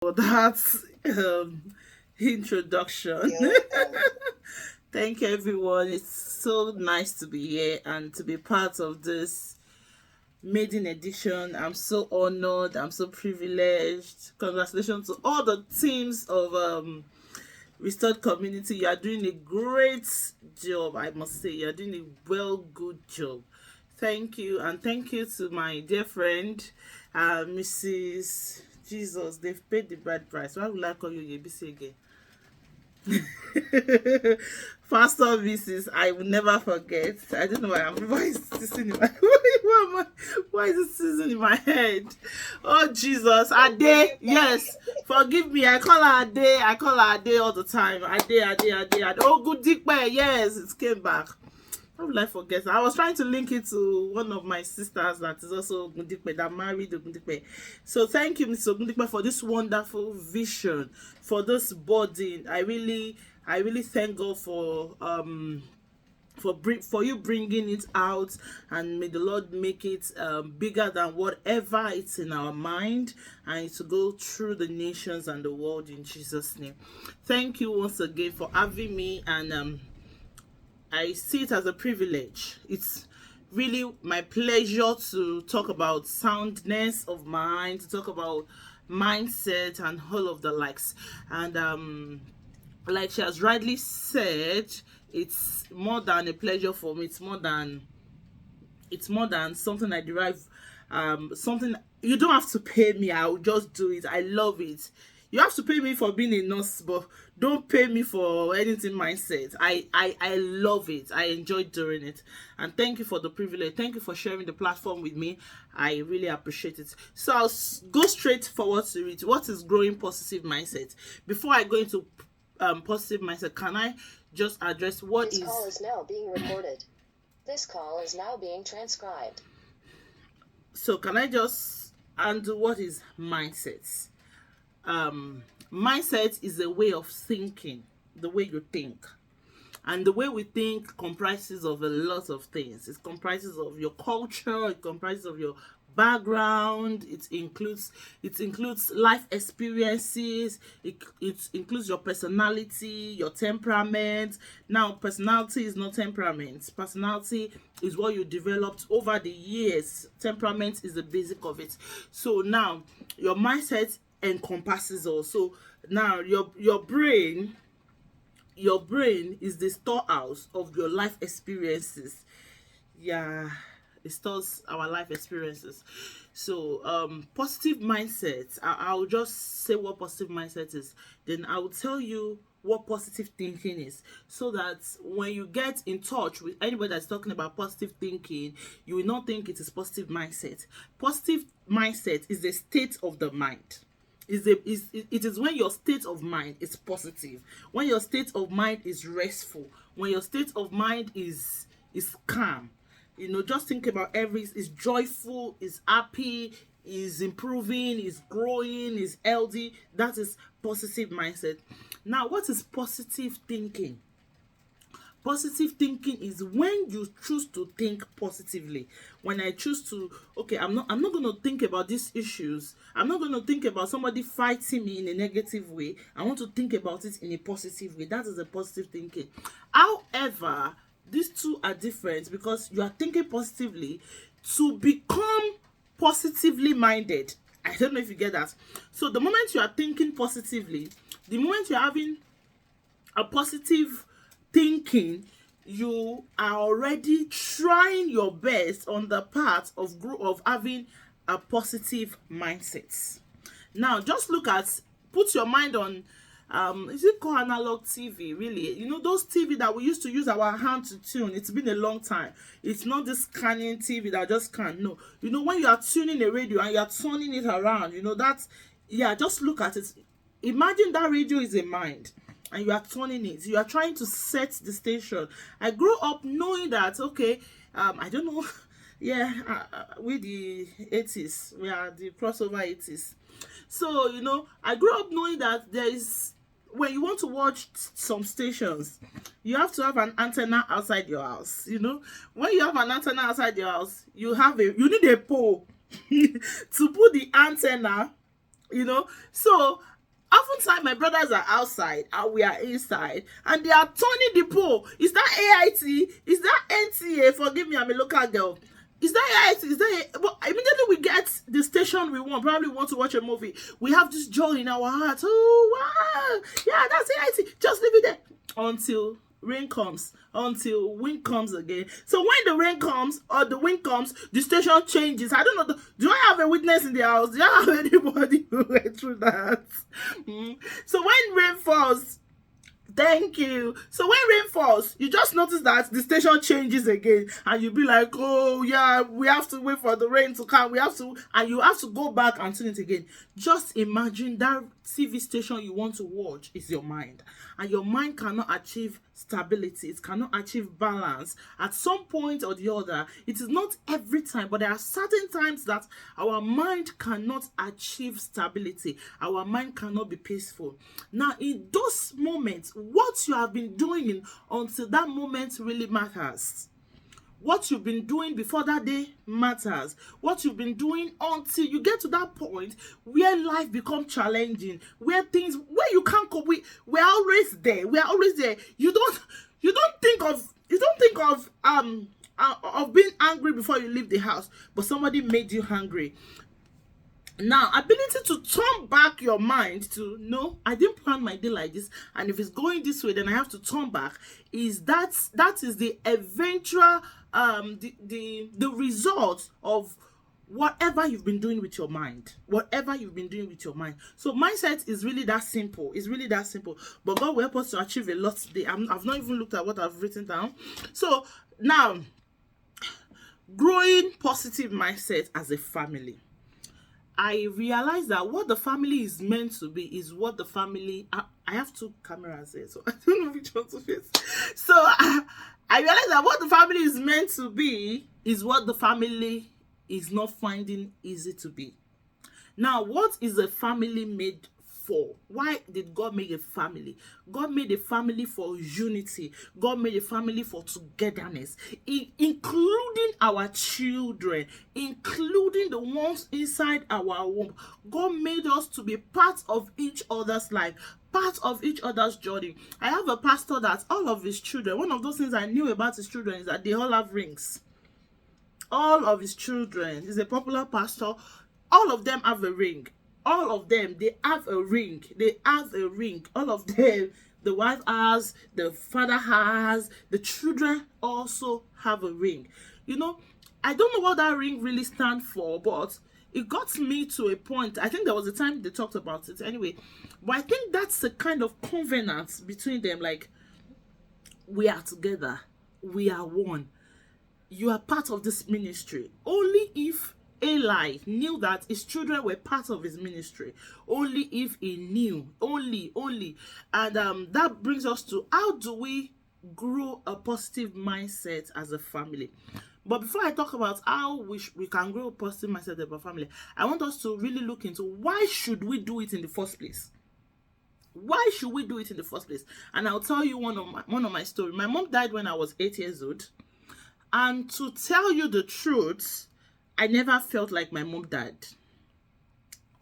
for that introduction. Thank you, everyone. It's so nice to be here and to be part of this maiden edition. I'm so honored. I'm so privileged. Congratulations to all the teams of Restored Community. You are doing a great job, I must say. You're doing a good job. Thank you. And thank you to my dear friend, Mrs. Jesus. They've paid the bride price. Why would I call you Yebisi again? Pastor Mrs. I will never forget. I don't know why is this in my why is this season in my head? Oh Jesus, Ade, yes. Forgive me. I call her Ade. I call her Ade all the time. Ade. Oh, good dick yes, it came back. How will I forget? I was trying to link it to one of my sisters that is also Ogundikpe, that married Ogundikpe. So thank you, Mr. Ogundikpe, for this wonderful vision, for this body. I really thank God for you bringing it out, and may the Lord make it bigger than whatever it's in our mind, and to go through the nations and the world in Jesus' name. Thank you once again for having me, and I see it as a privilege. It's really my pleasure to talk about soundness of mind, to talk about mindset and all of the likes. And like she has rightly said, it's more than a pleasure for me. It's more than something I derive, something you don't have to pay me. I'll just do it. I love it. You have to pay me for being a nurse, but don't pay me for anything mindset. I love it. I enjoy doing it. And thank you for the privilege. Thank you for sharing the platform with me. I really appreciate it. So I'll go straight forward to it. What is growing positive mindset? Before I go into positive mindset, can I just address what This call is now being recorded. This call is now being transcribed. So can I just undo what is mindset? Mindset is a way of thinking, the way you think. And the way we think comprises of a lot of things. It comprises of your culture, it comprises of your background, it includes life experiences, it includes your personality, your temperament. Now, personality is not temperament. Personality is what you developed over the years. Temperament is the basic of it. So now your mindset encompasses also. Now your brain is the storehouse of your life experiences. Yeah, it stores our life experiences. So positive mindset, I'll just say what positive mindset is, then I will tell you what positive thinking is, so that when you get in touch with anybody that's talking about positive thinking, you will not think it is positive mindset. Positive mindset is the state of the mind. It is when your state of mind is positive, when your state of mind is restful, when your state of mind is calm. Just think about is joyful, is happy, is improving, is growing, is healthy. That is positive mindset. Now, what is positive thinking? Positive thinking is when you choose to think positively. When I choose to, okay, I'm not going to think about these issues. I'm not going to think about somebody fighting me in a negative way. I want to think about it in a positive way. That is a positive thinking. However, these two are different, because you are thinking positively to become positively minded. I don't know if you get that. So the moment you are thinking positively, the moment you're having a positive thinking, you are already trying your best on the path of having a positive mindset. Now, just put your mind on, is it called analog TV? Really, those TV that we used to use our hand to tune. It's been a long time. It's not this scanning TV that just can't. No, when you are tuning a radio and you are turning it around, just look at it. Imagine that radio is a mind, and you are turning it. You are trying to set the station. I grew up knowing that, okay, I don't know, yeah, we the 80s, we are the crossover 80s. So, I grew up knowing that there is, when you want to watch some stations, you have to have an antenna outside your house. When you have an antenna outside your house, you need a pole to put the antenna. So oftentimes my brothers are outside and we are inside, and they are turning the pole. Is that AIT? Is that NTA? Forgive me, I'm a local girl. Is that AIT? Is that but immediately we get the station we want, probably want to watch a movie, we have this joy in our hearts. Oh wow, yeah, that's AIT. Just leave it there until rain comes, until wind comes again. So when the rain comes or the wind comes, the station changes. I don't know. Do I have a witness in the house? Do I have anybody who went through that? So when rain falls, thank you. So when rain falls, you just notice that the station changes again, and you'll be like, oh yeah, we have to wait for the rain to come. And you have to go back and tune it again. Just imagine that TV station you want to watch is your mind, and your mind cannot achieve stability. It cannot achieve balance. At some point or the other, it is not every time, but there are certain times that our mind cannot achieve stability. Our mind cannot be peaceful. Now, in those moments, what you have been doing until that moment really matters. What you've been doing before that day matters. What you've been doing until you get to that point where life becomes challenging, where you can't cope with. We're always there. We're always there. You don't think of being angry before you leave the house, but somebody made you hungry. Now, ability to turn back your mind to, no, I didn't plan my day like this, and if it's going this way, then I have to turn back. That is the eventual the result of whatever you've been doing with your mind. Whatever you've been doing with your mind. So mindset is really that simple. It's really that simple. But God will help us to achieve a lot today. I've not even looked at what I've written down. So now, growing positive mindset as a family. I realize that what the family is meant to be is what the family... I have two cameras here, so I don't know which one to face. So I realize that what the family is meant to be is what the family is not finding easy to be. Now, what is a family made for? Why did God make a family? God made a family for unity. God made a family for togetherness, including our children, including the ones inside our womb. God made us to be part of each other's life, part of each other's journey. I have a pastor that all of his children, one of those things I knew about his children is that they all have rings. All of his children, he's a popular pastor, all of them have a ring. All of them, they have a ring. They have a ring. All of them, the wife has, the father has, the children also have a ring. You know, I don't know what that ring really stands for, but it got me to a point. I think there was a time they talked about it anyway. But I think that's a kind of covenant between them. Like, we are together. We are one. You are part of this ministry. Only if Eli knew that his children were part of his ministry. Only if he knew. Only. And that brings us to, how do we grow a positive mindset as a family? But before I talk about how we can grow a positive mindset as a family, I want us to really look into why should we do it in the first place? Why should we do it in the first place? And I'll tell you one of my stories. My mom died when I was 8 years old. And to tell you the truth, I never felt like my mom died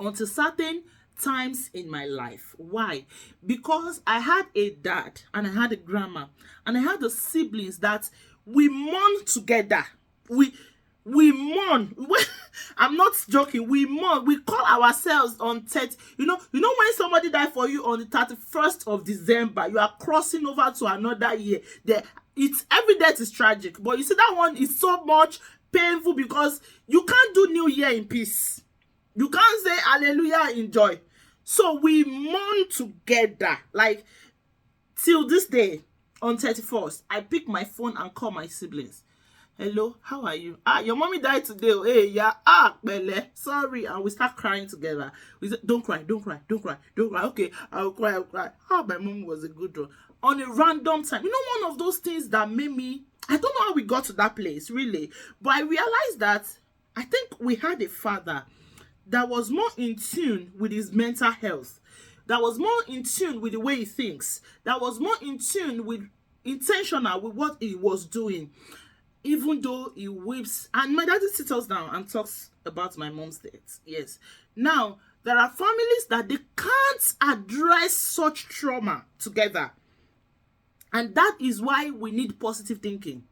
until certain times in my life. Why? Because I had a dad and I had a grandma and I had the siblings that we mourn together. We mourn. I'm not joking. We mourn. We call ourselves on 30. You know when somebody died for you on the 31st of December, you are crossing over to another year. It's every death is tragic, but you see that one is so much painful because you can't do New Year in peace. You can't say hallelujah in joy. So we mourn together. Like, till this day, on 31st, I pick my phone and call my siblings. Hello, how are you? Your mommy died today. Hey, yeah. Bele. Sorry. And we start crying together. We say, don't cry. Okay, I'll cry. My mom was a good one. On a random time. You know, one of those things that made me, I don't know how we got to that place, really. But I realized that I think we had a father that was more in tune with his mental health. That was more in tune with the way he thinks. That was more in tune with, intentional with what he was doing. Even though he weeps. And my daddy sits us down and talks about my mom's death. Yes. Now, There are families that they can't address such trauma together. And that is why we need positive thinking.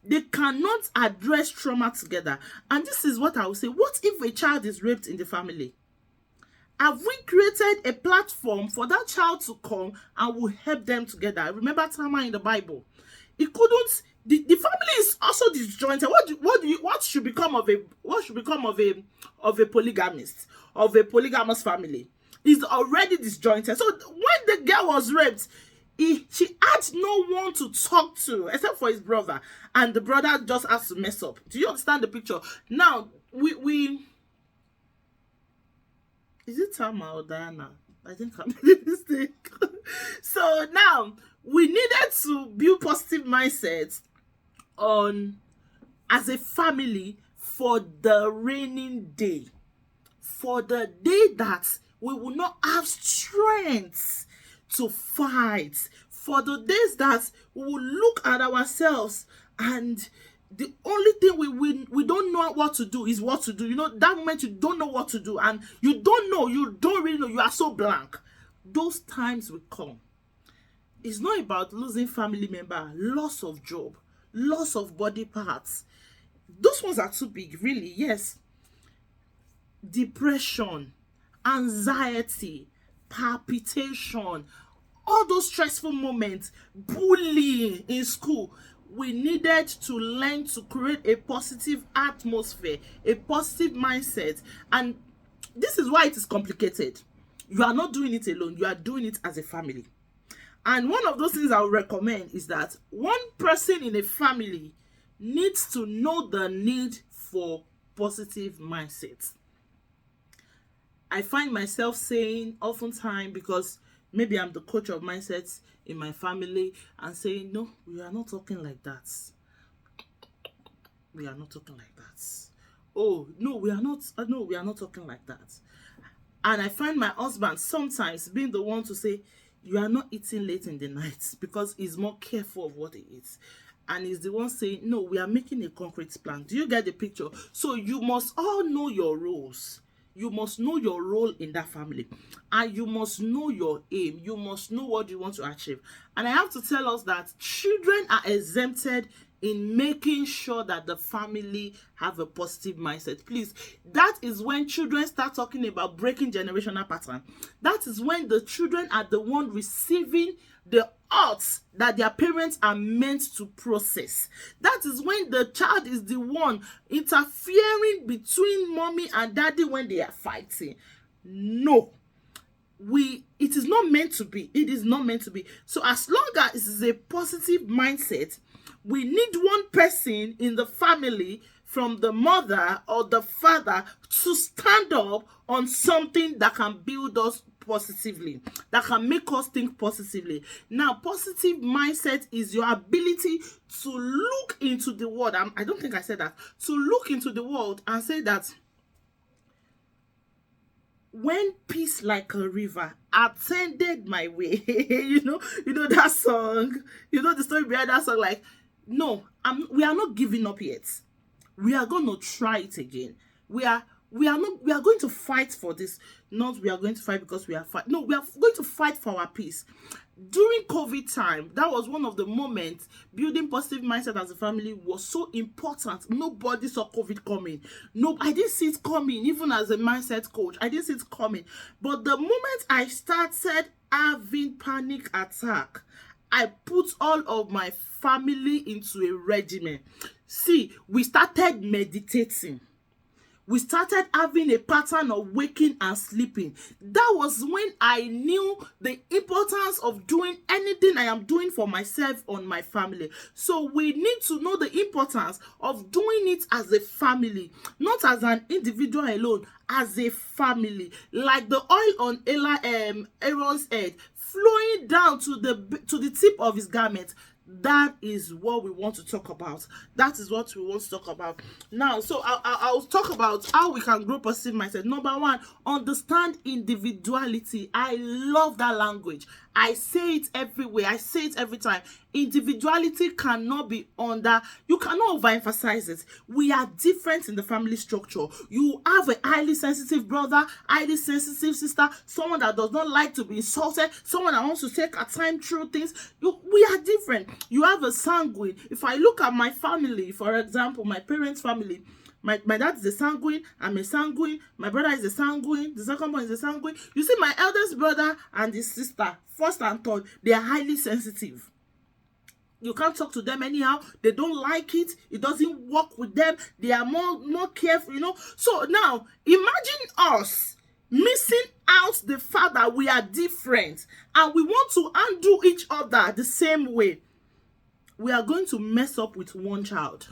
They cannot address trauma together. And this is what I will say. What if a child is raped in the family? Have we created a platform for that child to come and will help them together? Remember Tamar in the Bible. It couldn't. The family is also disjointed. What should become of a polygamist, of a polygamous family? Is already disjointed. So when the girl was raped, she had no one to talk to except for his brother, and the brother just has to mess up. Do you understand the picture? Now we is it Tama or Diana? I think I made a mistake. So now we needed to build positive mindsets on as a family for the raining day, for the day that we will not have strength to fight, for the days that we will look at ourselves and the only thing we don't know what to do is what to do. You know, that moment you don't know what to do, and you don't really know, you are so blank. Those times will come. It's not about losing family member, loss of job, loss of body parts. Those ones are too big, really. Yes. Depression, anxiety, palpitation, all those stressful moments, bullying in school. We needed to learn to create a positive atmosphere, a positive mindset. And this is why it is complicated. You are not doing it alone. You are doing it as a family. And one of those things I would recommend is that one person in a family needs to know the need for positive mindsets. I find myself saying oftentimes, because maybe I'm the coach of mindsets in my family, and saying, no, we are not talking like that. We are not talking like that. Oh, no, we are not. No, we are not talking like that. And I find my husband sometimes being the one to say, you are not eating late in the night, because he's more careful of what he eats. And he's the one saying, no, we are making a concrete plan. Do you get the picture? So you must all know your roles. You must know your role in that family. And you must know your aim. You must know what you want to achieve. And I have to tell us that children are exempted in making sure that the family have a positive mindset. Please, that is when children start talking about breaking generational pattern. That is when the children are the one receiving the odds that their parents are meant to process. That is when the child is the one interfering between mommy and daddy when they are fighting. No. It is not meant to be. It is not meant to be. So as long as it is a positive mindset, we need one person in the family, from the mother or the father, to stand up on something that can build us positively, that can make us think positively. Now, positive mindset is your ability to look into the world. I don't think I said that. To look into the world and say that when peace like a river attended my way, you know that song, you know the story behind that song, like, no, we are not giving up yet. We are going to try it again. We are going to fight for this. Not we are going to fight because we are fight. No, we are going to fight for our peace. During COVID time, that was one of the moments building positive mindset as a family was so important. Nobody saw COVID coming. No, I didn't see it coming. Even as a mindset coach, I didn't see it coming. But the moment I started having panic attack, I put all of my family into a regimen. See, we started meditating. We started having a pattern of waking and sleeping. That was when I knew the importance of doing anything I am doing for myself or my family. So we need to know the importance of doing it as a family, not as an individual alone, as a family. Like the oil on Aaron's head flowing down to the tip of his garment. That is what we want to talk about. That is what we want to talk about now. So I'll talk about how we can grow positive mindset. Number one, understand individuality. I love that language. I say it everywhere. I say it every time. Individuality cannot be under, you cannot overemphasize it. We are different in the family structure. You have a highly sensitive brother, highly sensitive sister, someone that does not like to be insulted, someone that wants to take a time through things. We are different. You have a sanguine. If I look at my family, for example, my parents' family, my dad is a sanguine, I'm a sanguine, my brother is a sanguine, the second one is a sanguine. You see, my eldest brother and his sister, first and third, they are highly sensitive. You can't talk to them anyhow. They don't like it. It doesn't work with them. They are more careful, you know. So now, imagine us missing out the fact that we are different and we want to undo each other the same way. We are going to mess up with one child.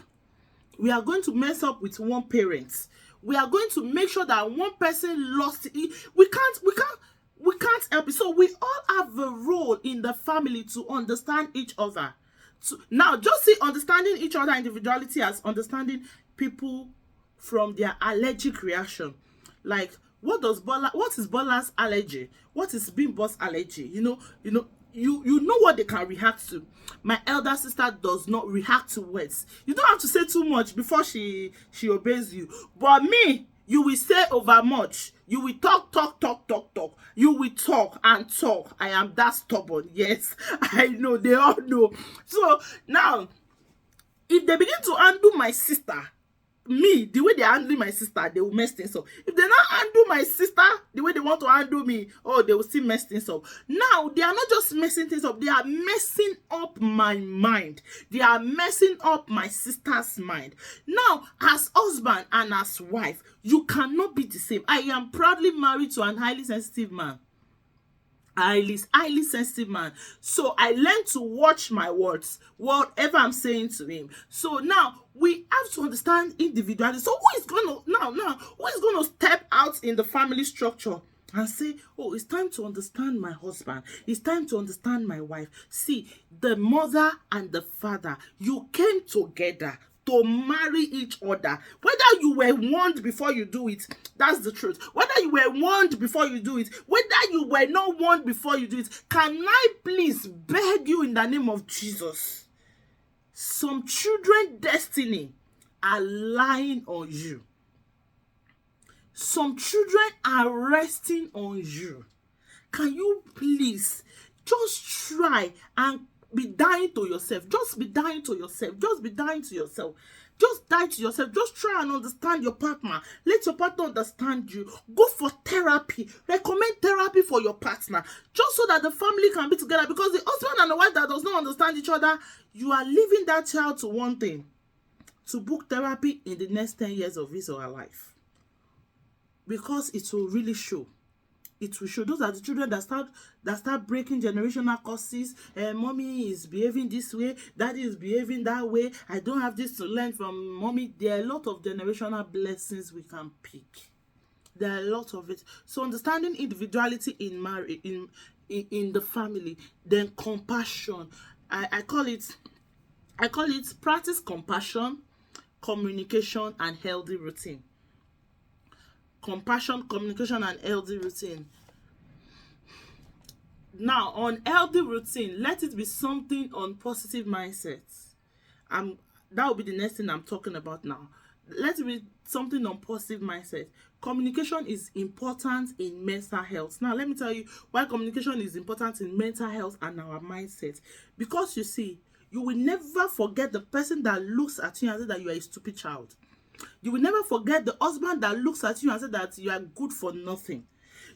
We are going to mess up with one parent. We are going to make sure that one person lost it. We can't help it. So we all have a role in the family to understand each other. So now, just see understanding each other individuality as understanding people from their allergic reaction. Like, what is Bola's allergy? What is Bimbo's allergy? You know what they can react to. My elder sister does not react to words. You don't have to say too much before she obeys you. But me, you will say over much. You will talk. You will talk and talk. I am that stubborn. Yes, I know. They all know. So now, if they begin to undo my sister, me, the way they handle my sister, they will mess things up. If they not handle my sister the way they want to handle me, oh, they will still mess things up. Now, they are not just messing things up, they are messing up my mind. They are messing up my sister's mind. Now, as husband and as wife, you cannot be the same. I am proudly married to an highly sensitive man. Highly sensitive man. So I learned to watch my words, whatever I'm saying to him. So now we have to understand individuality. So who is going to step out in the family structure and say, oh, it's time to understand my husband, it's time to understand my wife? See, the mother and the father, you came together to marry each other. Whether you were warned before you do it, that's the truth. Whether you were warned before you do it, whether you were not warned before you do it, can I please beg you in the name of Jesus? Some children's destiny are lying on you. Some children are resting on you. Can you please just try and be dying to yourself? Just be dying to yourself. Just be dying to yourself. Just die to yourself. Just try and understand your partner. Let your partner understand you. Go for therapy. Recommend therapy for your partner. Just so that the family can be together. Because the husband and the wife that does not understand each other, you are leaving that child to one thing. To book therapy in the next 10 years of his or her life. Because it will really show. It will show. Those are the children that start breaking generational curses. Mommy is behaving this way, daddy is behaving that way, I don't have this to learn from mommy. There are a lot of generational blessings we can pick. There are a lot of it. So understanding individuality in marriage, in the family, then compassion. I call it practice compassion, communication, and healthy routine. Compassion, communication, and healthy routine. Now, on healthy routine, let it be something on positive mindsets. That will be the next thing I'm talking about now. Let it be something on positive mindset. Communication is important in mental health. Now, let me tell you why communication is important in mental health and our mindset. Because you see, you will never forget the person that looks at you and says that you are a stupid child. You will never forget the husband that looks at you and says that you are good for nothing.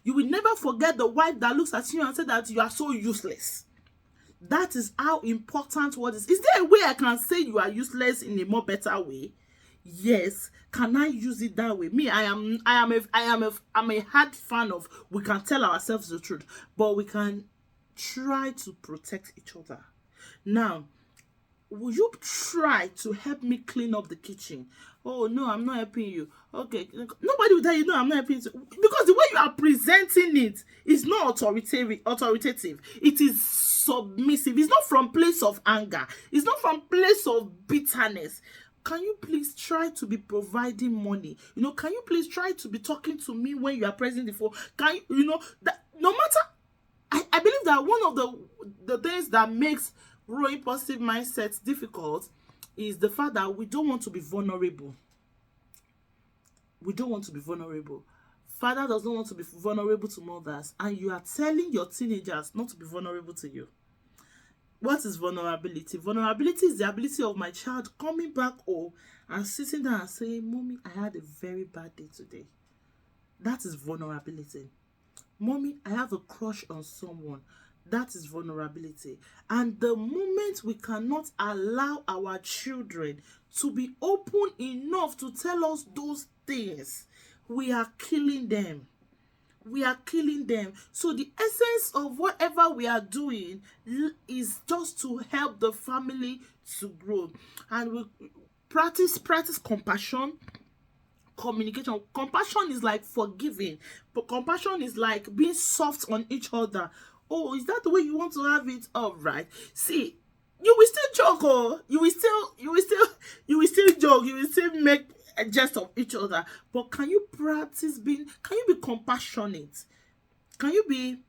You will never forget the wife that looks at you and says that you are so useless. That is how important what is. Is there a way I can say you are useless in a more better way? Yes. Can I use it that way? Me, I'm a hard fan of we can tell ourselves the truth, but we can try to protect each other. Now, will you try to help me clean up the kitchen? Oh, no, I'm not helping you. Okay. Nobody will tell you, no, I'm not helping you. Because the way you are presenting it is not authoritative. It is submissive. It's not from place of anger. It's not from place of bitterness. Can you please try to be providing money? Can you please try to be talking to me when you are pressing the phone? Can you, that no matter, I believe that one of the things that makes growing positive mindsets difficult is the fact that we don't want to be vulnerable. We don't want to be vulnerable. Father does not want to be vulnerable to mothers, and you are telling your teenagers not to be vulnerable to you. What is vulnerability? Vulnerability is the ability of my child coming back home and sitting down and saying, Mommy, I had a very bad day today. That is vulnerability. Mommy, I have a crush on someone. That is vulnerability. And the moment we cannot allow our children to be open enough to tell us those things, we are killing them. We are killing them. So the essence of whatever we are doing is just to help the family to grow. And we practice compassion, communication. Compassion is like forgiving, but compassion is like being soft on each other. Oh, is that the way you want to have it? All right. See, you will still joke, oh, you will still joke, you will still make a jest of each other. But can you be compassionate? Can you be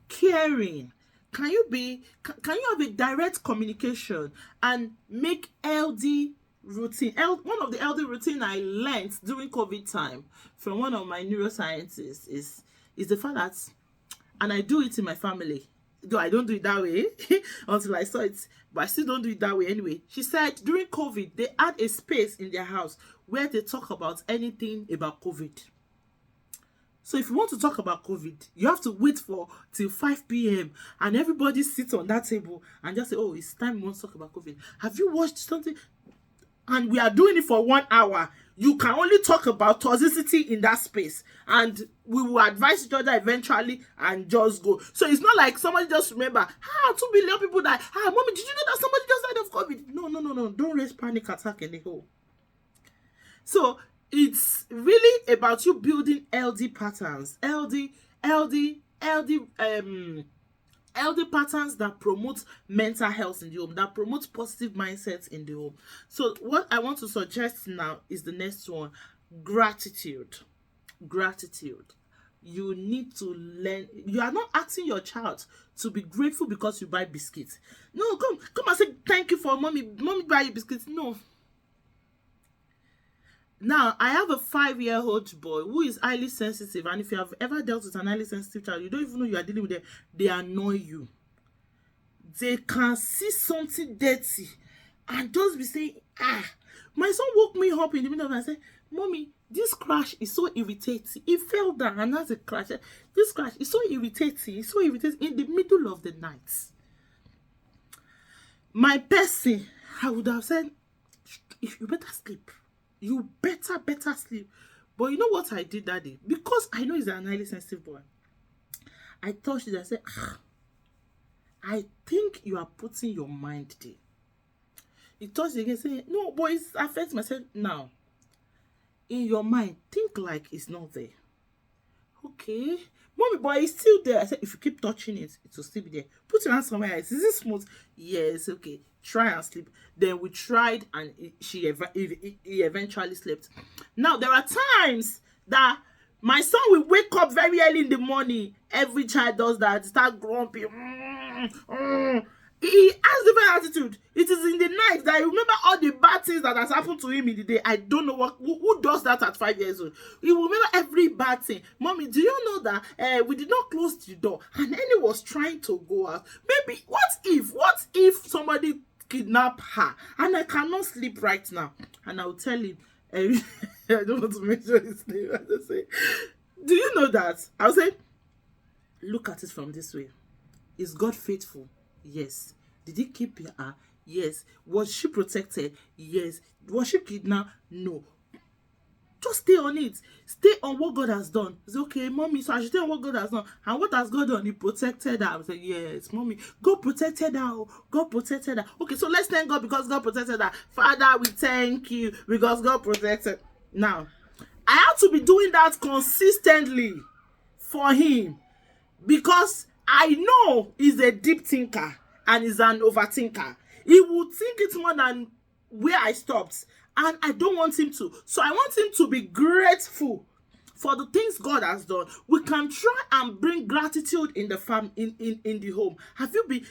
caring? Can you have a direct communication and make LD routine? One of the LD routine I learned during COVID time from one of my neuroscientists is the fact that, and I do it in my family, though I don't do it that way until I saw it, but I still don't do it that way anyway. She said during COVID, they had a space in their house where they talk about anything about COVID. So if you want to talk about COVID, you have to wait till 5 p.m. and everybody sits on that table and just say, oh, it's time we want to talk about COVID. Have you watched something? And we are doing it for 1 hour. You can only talk about toxicity in that space, and we will advise each other eventually and just go. So it's not like somebody just remember, 2 billion people died. Mommy, did you know that somebody just died of COVID? No. Don't raise panic attack in the hole. So it's really about you building LD patterns, LD patterns that promote mental health in the home, that promote positive mindsets in the home. So what I want to suggest now is the next one: gratitude. You need to learn. You are not asking your child to be grateful because you buy biscuits. No, come and say thank you for mommy buy you biscuits. No. Now, I have a 5-year-old boy who is highly sensitive, and if you have ever dealt with an highly sensitive child, you don't even know you are dealing with them. They annoy you. They can see something dirty and just be saying, my son woke me up in the middle of the night and said, Mommy, this crash is so irritating. He fell down and that's a crash. This crash is so irritating. It's so irritating in the middle of the night. My person, I would have said, if you better sleep. You better sleep. But you know what I did that day? Because I know he's an highly sensitive boy. I touched it and said, I think you are putting your mind there. He touched it again, saying, no, but it affects myself now. In your mind, think like it's not there. Okay. Mommy, but it's still there. I said, if you keep touching it, it will still be there. Put your hand somewhere else. Is it smooth? Yes, okay. Try and sleep. Then we tried, and he eventually slept. Now, there are times that my son will wake up very early in the morning. Every child does that. Start grumpy. He has different attitude. It is in the night that I remember all the bad things that has happened to him in the day. I don't know who does that at 5 years old. He will remember every bad thing. Mommy, do you know that we did not close the door and Annie was trying to go out? Maybe what if somebody kidnap her and I cannot sleep right now? And I will tell him, I don't want to mention his name. I just say, do you know that? I'll say, look at it from this way. Is God faithful? Yes. Did he keep her? Yes. Was she protected? Yes. Was she kidnapped? No. Just stay on it. Stay on what God has done. It's okay, Mommy, so I should stay on what God has done. And what has God done? He protected her. I was like, yes, Mommy. God protected her. God protected her. Okay, so let's thank God because God protected her. Father, we thank you because God protected. Now, I have to be doing that consistently for him because I know he's a deep thinker and he's an overthinker. He will think it more than where I stopped. And I don't want him to. So I want him to be grateful for the things God has done. We can try and bring gratitude in the in the home. Have you been?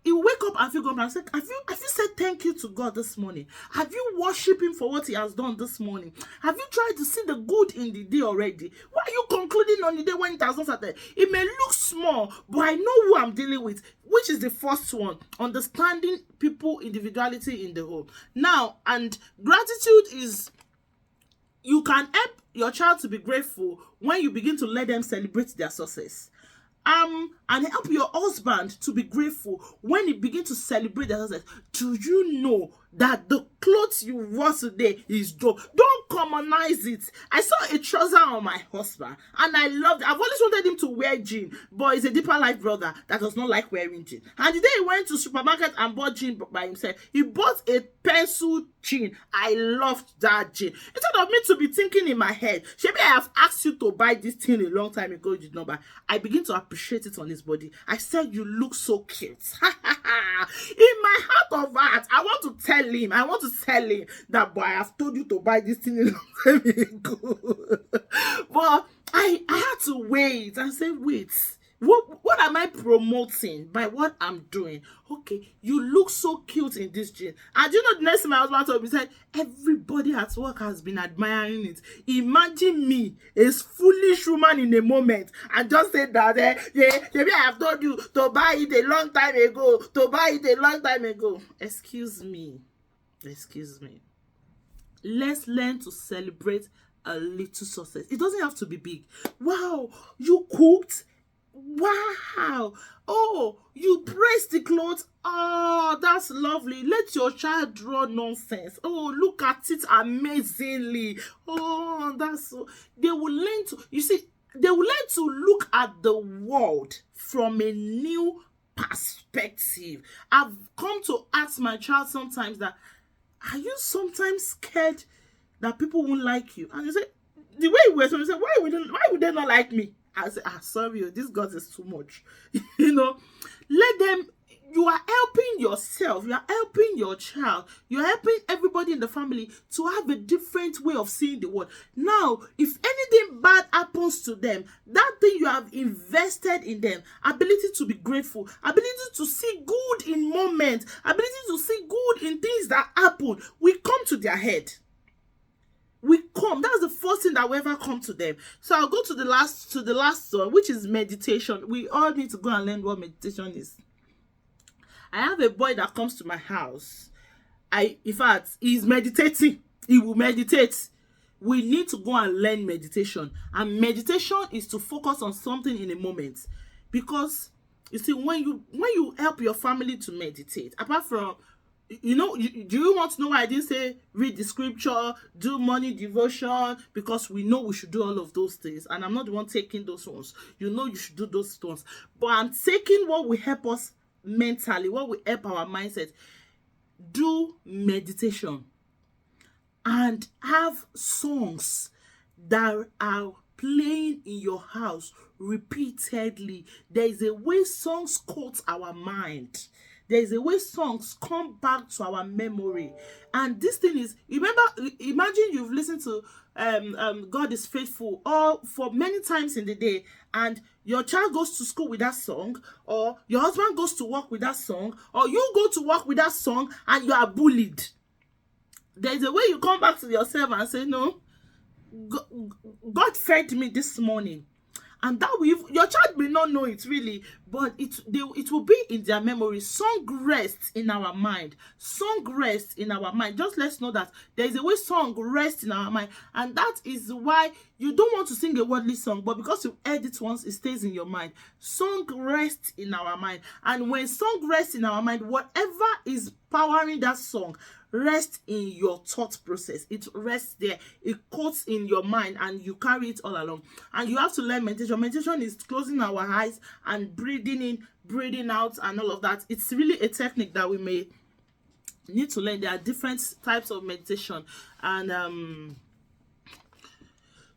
you wake up and feel grumpy. I said, have you said thank you to God this morning? Have you worshiped him for what he has done this morning? Have you tried to see the good in the day already? Why are you concluding on the day when it has not started? It may look small, but I know who I'm dealing with. Which is the first one? Understanding people individuality in the whole. Now, and gratitude is, you can help your child to be grateful when you begin to let them celebrate their success. And help your husband to be grateful when he begin to celebrate their success. Do you know that the clothes you wore today is dope? Don't commonize it. I saw a trouser on my husband and I loved it. I've always wanted him to wear jean, but he's a deeper life brother that does not like wearing jean. And the day he went to supermarket and bought jean by himself, he bought a pencil jean. I loved that jean. Instead of me to be thinking in my head, maybe I have asked you to buy this thing a long time ago, you did not buy. I begin to appreciate it on his body. I said, you look so cute. In my heart of heart, I want to tell him that, boy, I have told you to buy this thing a long time ago. But I had to wait and say, wait, what am I promoting by what I'm doing? Okay, you look so cute in this jean. And you know, the next thing my husband told me, said, everybody at work has been admiring it. Imagine me, a foolish woman in a moment, and just say that, maybe I have told you to buy it a long time ago. Excuse me. Let's learn to celebrate a little success. It doesn't have to be big. Wow, you cooked. Wow. Oh, you pressed the clothes. Oh, that's lovely. Let your child draw nonsense. Oh, look at it amazingly. Oh, that's so. They will learn to, you see, they will learn to look at the world from a new perspective. I've come to ask my child sometimes that, are you sometimes scared that people won't like you? And you say, the way you were, so you say, why would they not like me? I say, sorry, this God is too much. You know, let them, you are helping yourself, you are helping your child, you are helping everybody in the family to have a different way of seeing the world. Now, if anything bad happens to them, that thing you have invested in them, ability to be grateful, ability to see good in moments, ability to see good in things that happen, will come to their head. That's the first thing that will ever come to them. So I'll go to the last one, which is meditation. We all need to go and learn what meditation is. I have a boy that comes to my house. In fact, he's meditating. He will meditate. We need to go and learn meditation. And meditation is to focus on something in a moment. Because you see, when you help your family to meditate, apart from, you know, do you want to know why I didn't say read the scripture, do morning devotion? Because we know we should do all of those things. And I'm not the one taking those ones. You know you should do those ones. But I'm taking what will help us mentally, what will help our mindset. Do meditation. And have songs that are playing in your house repeatedly. There is a way songs coat our mind. There is a way songs come back to our memory. And this thing is, imagine you've listened to God is Faithful or for many times in the day, and your child goes to school with that song, or your husband goes to work with that song, or you go to work with that song and you are bullied. There's a way you come back to yourself and say, no, God fed me this morning. And that your child may not know it really, but it will be in their memory. Song rests in our mind. Song rests in our mind. Just let's know that there is a way song rests in our mind. And that is why you don't want to sing a worldly song, but because you heard it once, it stays in your mind. Song rests in our mind. And when song rests in our mind, whatever is powering that song rests in your thought process. It rests there. It coats in your mind and you carry it all along. And you have to learn meditation. Meditation is closing our eyes and breathing in, breathing out, and all of that. It's really a technique that we may need to learn. There are different types of meditation. And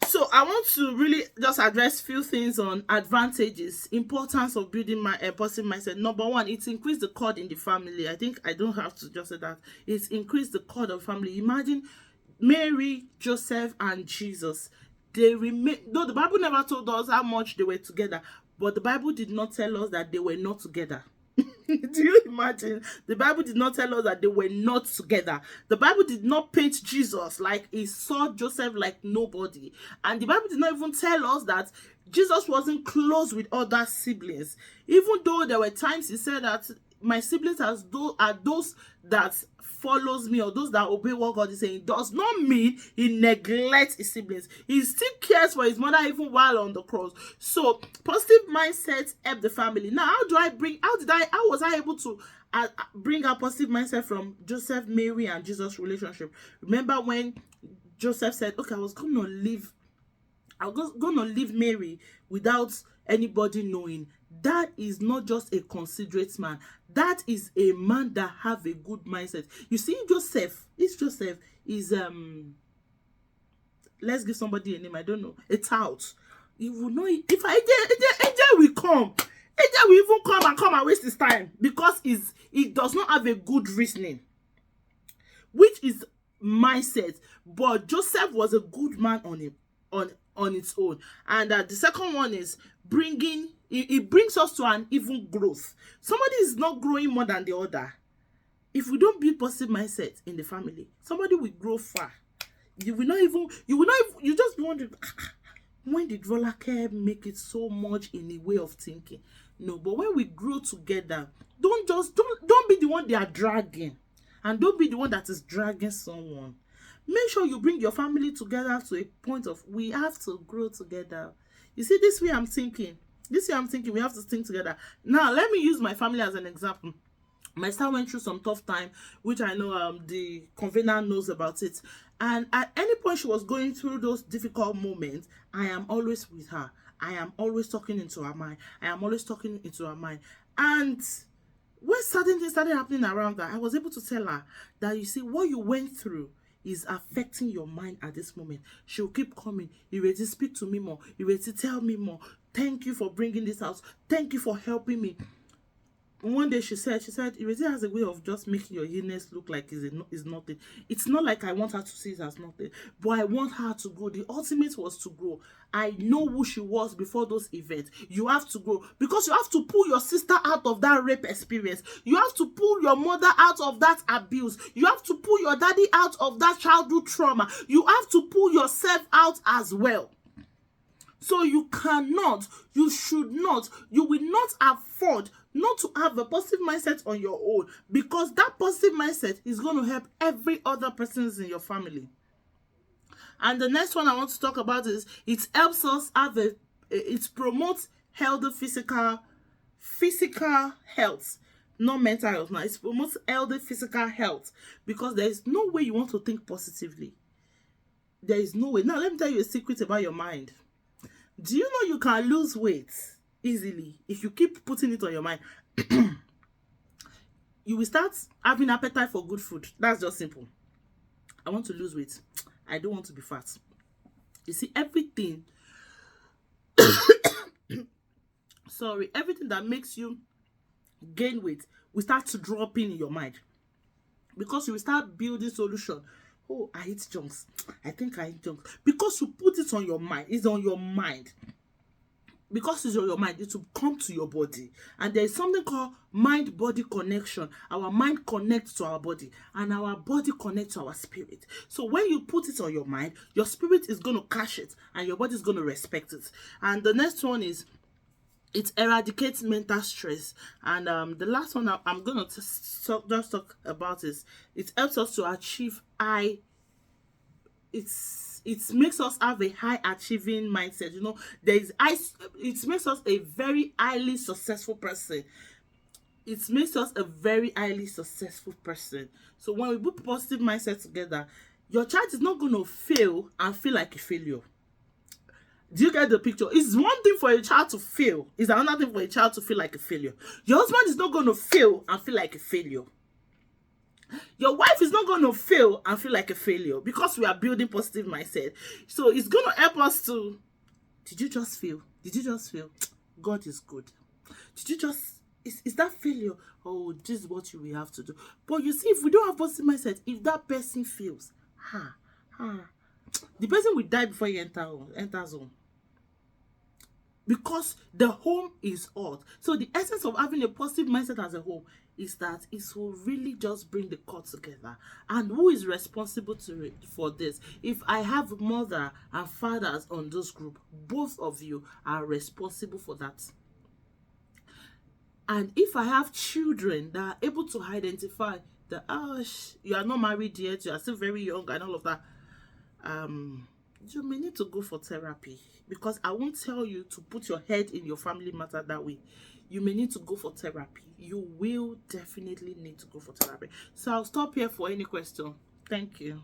so I want to really just address few things on advantages, importance of building my positive mindset. Number one, it's increased the cord in the family. I think I don't have to just say that. It's increased the cord of family. Imagine Mary, Joseph, and Jesus. They remain. Though the Bible never told us how much they were together, but the Bible did not tell us that they were not together. Do you imagine? The Bible did not tell us that they were not together. The Bible did not paint Jesus like he saw Joseph like nobody. And the Bible did not even tell us that Jesus wasn't close with other siblings. Even though there were times he said that my siblings are those that follows me, or those that obey what God is saying, does not mean he neglects his siblings. He still cares for his mother even while on the cross. So positive mindset help the family. Now, how was I able to bring a positive mindset from Joseph, Mary, and Jesus relationship? Remember when Joseph said, okay, I was gonna leave Mary without anybody knowing. That is not just a considerate man. That is a man that have a good mindset. You see, Joseph is let's give somebody a name, I don't know, a tout. You will know if AJ will come. AJ will even come and waste his time because he does not have a good reasoning, which is mindset. But Joseph was a good man on its own. And the second one is it brings us to an even growth. Somebody is not growing more than the other. If we don't build positive mindset in the family, somebody will grow far. You just be wondering, when did Rolake make it so much in a way of thinking? No, but when we grow together, don't be the one they are dragging, and don't be the one that is dragging someone. Make sure you bring your family together to a point of, we have to grow together. You see, this way I'm thinking, we have to think together. Now, let me use my family as an example. My sister went through some tough time, which I know the convener knows about it. And at any point she was going through those difficult moments, I am always with her. I am always talking into her mind. And when certain things started happening around her, I was able to tell her that, you see, what you went through is affecting your mind at this moment. She'll keep coming. Ireti, speak to me more. Ireti, tell me more. Thank you for bringing this out. Thank you for helping me. One day she said, Ireti has a way of just making your illness look like it's nothing. It's not like I want her to see it as nothing, but I want her to grow. The ultimate was to grow. I know who she was before those events. You have to grow, because you have to pull your sister out of that rape experience. You have to pull your mother out of that abuse. You have to pull your daddy out of that childhood trauma. You have to pull yourself out as well. So you cannot, you should not, you will not afford not to have a positive mindset on your own, because that positive mindset is going to help every other person in your family. And the next one I want to talk about is it helps us it promotes healthy physical health, not mental health. Now, it promotes healthy physical health, because there is no way you want to think positively. There is no way. Now, let me tell you a secret about your mind. Do you know you can lose weight easily if you keep putting it on your mind? You will start having appetite for good food. That's just simple. I want to lose weight. I don't want to be fat. You see, everything everything that makes you gain weight will start to drop in your mind, because you will start building solution. Oh, I eat junks. I think I eat junks. Because you put it on your mind. It's on your mind. Because it's on your mind, it will come to your body. And there is something called mind-body connection. Our mind connects to our body, and our body connects to our spirit. So when you put it on your mind, your spirit is going to catch it, and your body is going to respect it. And the next one is it eradicates mental stress. And the last one I'm going to just talk about is it helps us to achieve it makes us have a high achieving mindset. You know, it makes us a very highly successful person. It makes us a very highly successful person. So when we put positive mindset together, your child is not going to fail and feel like a failure. Do you get the picture? It's one thing for a child to fail. It's another thing for a child to feel like a failure. Your husband is not going to fail and feel like a failure. Your wife is not going to fail and feel like a failure, because we are building positive mindset. So it's going to help us to, did you just fail? Did you just fail? God is good. Did you just, is that failure? Oh, this is what you will have to do. But you see, if we don't have positive mindset, if that person fails, the person will die before he enters home. because the home is hot. So the essence of having a positive mindset as a home is that it will really just bring the core together. And who is responsible to it for this? If I have mother and fathers on this group, both of you are responsible for that. And if I have children that are able to identify that, oh, you are not married yet, you are still very young and all of that, you may need to go for therapy, because I won't tell you to put your head in your family matter that way. You may need to go for therapy. You will definitely need to go for therapy. So I'll stop here for any question. Thank you.